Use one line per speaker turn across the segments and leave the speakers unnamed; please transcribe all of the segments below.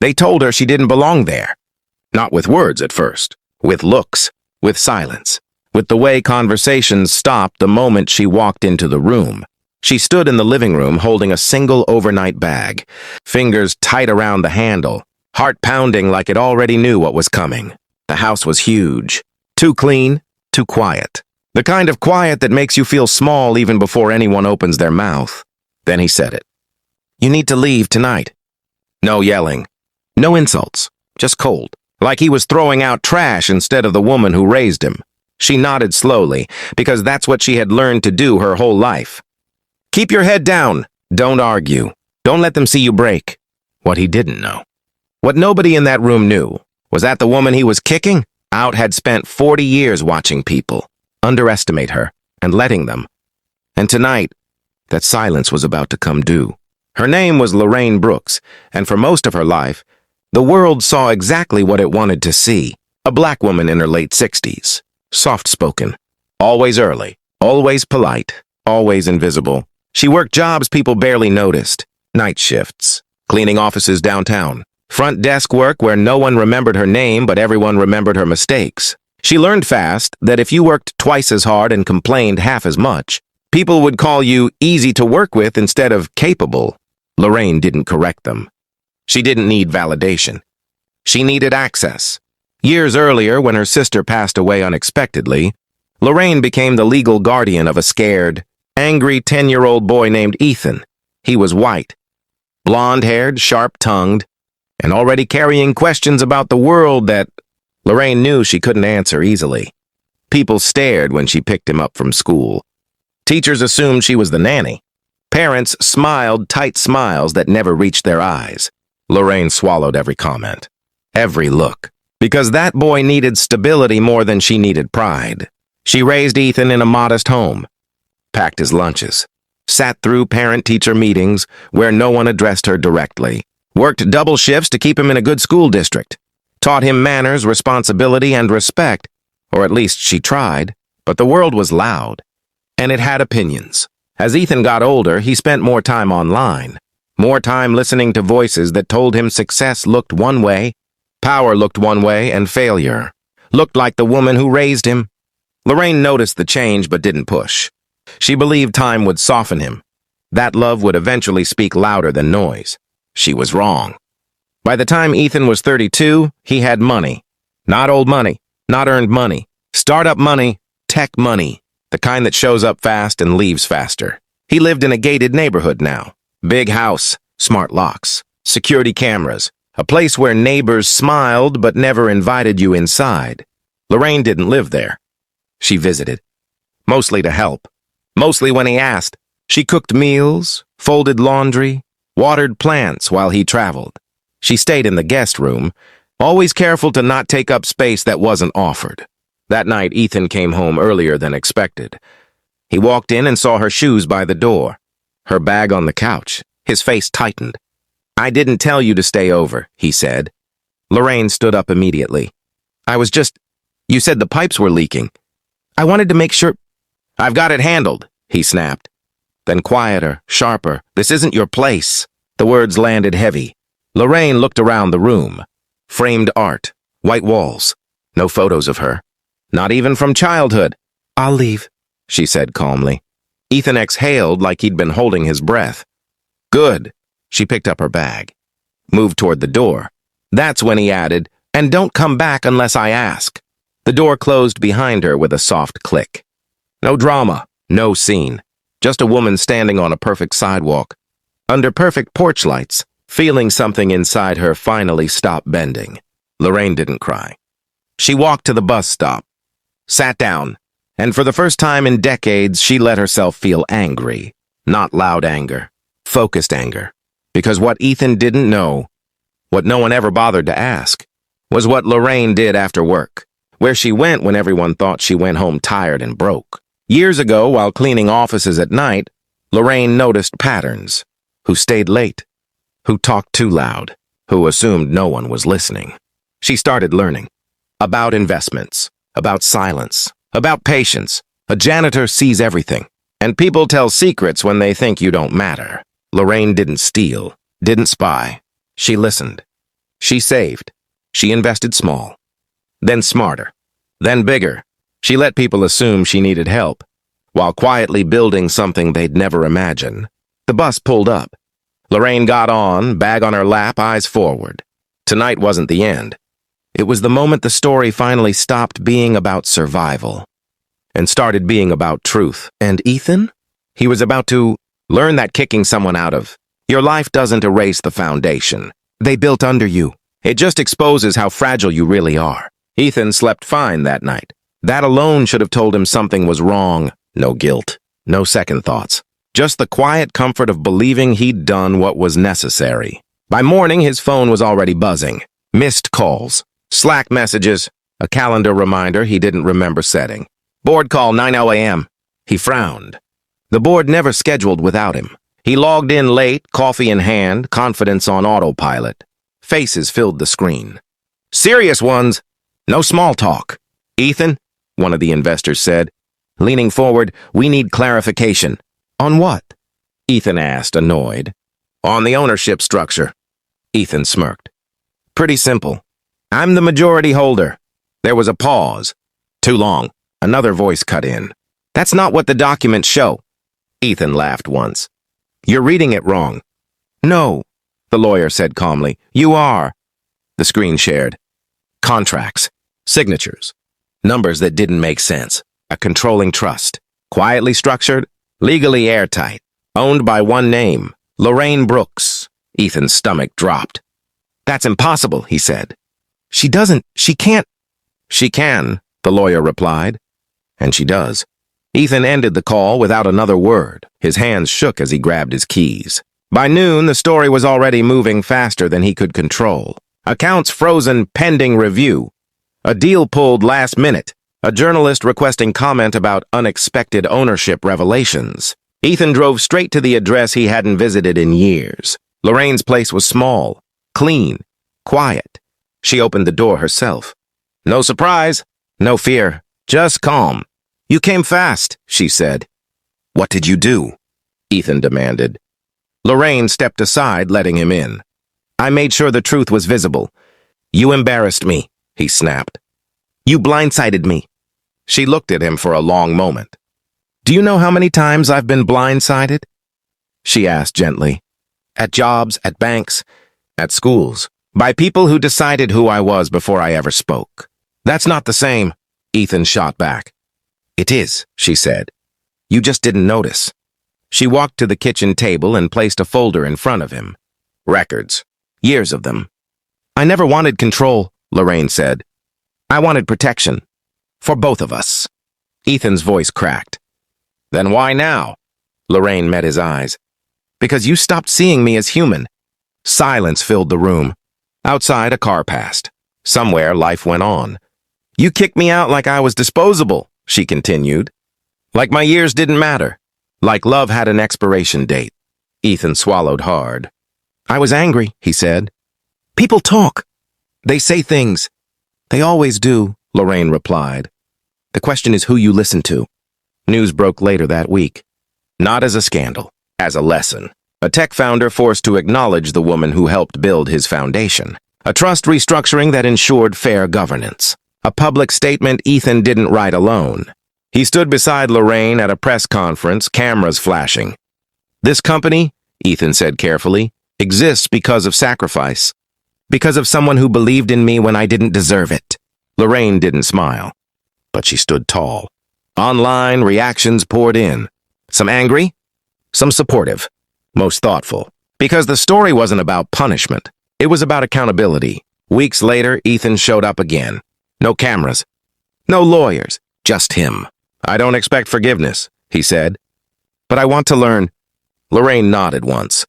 They told her she didn't belong there. Not with words at first, with looks, with silence, with the way conversations stopped the moment she walked into the room. She stood in the living room holding a single overnight bag, fingers tight around the handle, heart pounding like it already knew what was coming. The house was huge, too clean, too quiet. The kind of quiet that makes you feel small even before anyone opens their mouth. Then he said it. "You need to leave tonight." No yelling, no insults, just cold, like he was throwing out trash instead of the woman who raised him. She nodded slowly, because that's what she had learned to do her whole life. Keep your head down. Don't argue. Don't let them see you break. What he didn't know, what nobody in that room knew, was that the woman he was kicking out had spent 40 years watching people underestimate her and letting them. And tonight, that silence was about to come due. Her name was Lorraine Brooks, and for most of her life, the world saw exactly what it wanted to see. A black woman in her late 60s, soft-spoken, always early, always polite, always invisible. She worked jobs people barely noticed, night shifts, cleaning offices downtown, front desk work where no one remembered her name but everyone remembered her mistakes. She learned fast that if you worked twice as hard and complained half as much, people would call you easy to work with instead of capable. Lorraine didn't correct them. She didn't need validation. She needed access. Years earlier, when her sister passed away unexpectedly, Lorraine became the legal guardian of a scared, angry 10-year-old boy named Ethan. He was white, blonde-haired, sharp-tongued, and already carrying questions about the world that Lorraine knew she couldn't answer easily. People stared when she picked him up from school. Teachers assumed she was the nanny. Parents smiled tight smiles that never reached their eyes. Lorraine swallowed every comment, every look, because that boy needed stability more than she needed pride. She raised Ethan in a modest home, packed his lunches, sat through parent-teacher meetings where no one addressed her directly, worked double shifts to keep him in a good school district, taught him manners, responsibility, and respect, or at least she tried, but the world was loud, and it had opinions. As Ethan got older, he spent more time online, more time listening to voices that told him success looked one way, power looked one way, and failure looked like the woman who raised him. Lorraine noticed the change but didn't push. She believed time would soften him. That love would eventually speak louder than noise. She was wrong. By the time Ethan was 32, he had money. Not old money, not earned money. Startup money, tech money. The kind that shows up fast and leaves faster. He lived in a gated neighborhood now. Big house, smart locks, security cameras, a place where neighbors smiled but never invited you inside. Lorraine didn't live there. She visited. Mostly to help. Mostly when he asked. She cooked meals, folded laundry, watered plants while he traveled. She stayed in the guest room, always careful to not take up space that wasn't offered. That night, Ethan came home earlier than expected. He walked in and saw her shoes by the door, her bag on the couch. His face tightened. "I didn't tell you to stay over," he said. Lorraine stood up immediately. You said the pipes were leaking. I wanted to make sure." "I've got it handled," he snapped. Then quieter, sharper, "This isn't your place." The words landed heavy. Lorraine looked around the room. Framed art, white walls, no photos of her. Not even from childhood. "I'll leave," she said calmly. Ethan exhaled like he'd been holding his breath. "Good." She picked up her bag, moved toward the door. That's when he added, "And don't come back unless I ask." The door closed behind her with a soft click. No drama, no scene. Just a woman standing on a perfect sidewalk, under perfect porch lights, feeling something inside her finally stop bending. Lorraine didn't cry. She walked to the bus stop, sat down, and for the first time in decades, she let herself feel angry. Not loud anger, focused anger. Because what Ethan didn't know, what no one ever bothered to ask, was what Lorraine did after work, where she went when everyone thought she went home tired and broke. Years ago, while cleaning offices at night, Lorraine noticed patterns. Who stayed late, who talked too loud, who assumed no one was listening. She started learning about investments, about silence, about patience. A janitor sees everything, and people tell secrets when they think you don't matter. Lorraine didn't steal, didn't spy. She listened. She saved. She invested small. Then smarter. Then bigger. She let people assume she needed help, while quietly building something they'd never imagine. The bus pulled up. Lorraine got on, bag on her lap, eyes forward. Tonight wasn't the end. It was the moment the story finally stopped being about survival and started being about truth. And Ethan? He was about to learn that kicking someone out of your life doesn't erase the foundation they built under you. It just exposes how fragile you really are. Ethan slept fine that night. That alone should have told him something was wrong. No guilt, no second thoughts. Just the quiet comfort of believing he'd done what was necessary. By morning, his phone was already buzzing. Missed calls, Slack messages, a calendar reminder he didn't remember setting. Board call 9:00 a.m. He frowned. The board never scheduled without him. He logged in late, coffee in hand, confidence on autopilot. Faces filled the screen. Serious ones. No small talk. Ethan, one of the investors said, leaning forward, we need clarification. On what? Ethan asked, annoyed. On the ownership structure. Ethan smirked. Pretty simple. I'm the majority holder. There was a pause. Too long. Another voice cut in. That's not what the documents show. Ethan laughed once. You're reading it wrong. No, the lawyer said calmly. You are. The screen shared. Contracts. Signatures. Numbers that didn't make sense. A controlling trust. Quietly structured. Legally airtight. Owned by one name. Lorraine Brooks. Ethan's stomach dropped. That's impossible, he said. She can't. She can, the lawyer replied. And she does. Ethan ended the call without another word. His hands shook as he grabbed his keys. By noon, the story was already moving faster than he could control. Accounts frozen pending review. A deal pulled last minute. A journalist requesting comment about unexpected ownership revelations. Ethan drove straight to the address he hadn't visited in years. Lorraine's place was small, clean, quiet. She opened the door herself. No surprise, no fear, just calm. You came fast, she said. What did you do? Ethan demanded. Lorraine stepped aside, letting him in. I made sure the truth was visible. You embarrassed me, he snapped. You blindsided me. She looked at him for a long moment. Do you know how many times I've been blindsided? She asked gently. At jobs, at banks, at schools. By people who decided who I was before I ever spoke. That's not the same, Ethan shot back. It is, she said. You just didn't notice. She walked to the kitchen table and placed a folder in front of him. Records. Years of them. I never wanted control, Lorraine said. I wanted protection. For both of us. Ethan's voice cracked. Then why now? Lorraine met his eyes. Because you stopped seeing me as human. Silence filled the room. Outside, a car passed. Somewhere, life went on. You kicked me out like I was disposable, she continued. Like my years didn't matter. Like love had an expiration date. Ethan swallowed hard. I was angry, he said. People talk. They say things. They always do, Lorraine replied. The question is who you listen to. News broke later that week. Not as a scandal, as a lesson. A tech founder forced to acknowledge the woman who helped build his foundation. A trust restructuring that ensured fair governance. A public statement Ethan didn't write alone. He stood beside Lorraine at a press conference, cameras flashing. This company, Ethan said carefully, exists because of sacrifice. Because of someone who believed in me when I didn't deserve it. Lorraine didn't smile, but she stood tall. Online, reactions poured in. Some angry, some supportive, most thoughtful. Because the story wasn't about punishment. It was about accountability. Weeks later, Ethan showed up again. No cameras. No lawyers. Just him. I don't expect forgiveness, he said. But I want to learn. Lorraine nodded once.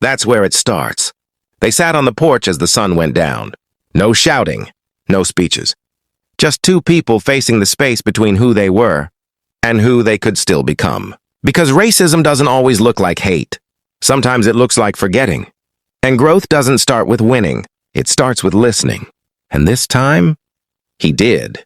That's where it starts. They sat on the porch as the sun went down. No shouting. No speeches. Just two people facing the space between who they were and who they could still become. Because racism doesn't always look like hate. Sometimes it looks like forgetting. And growth doesn't start with winning. It starts with listening. And this time, he did.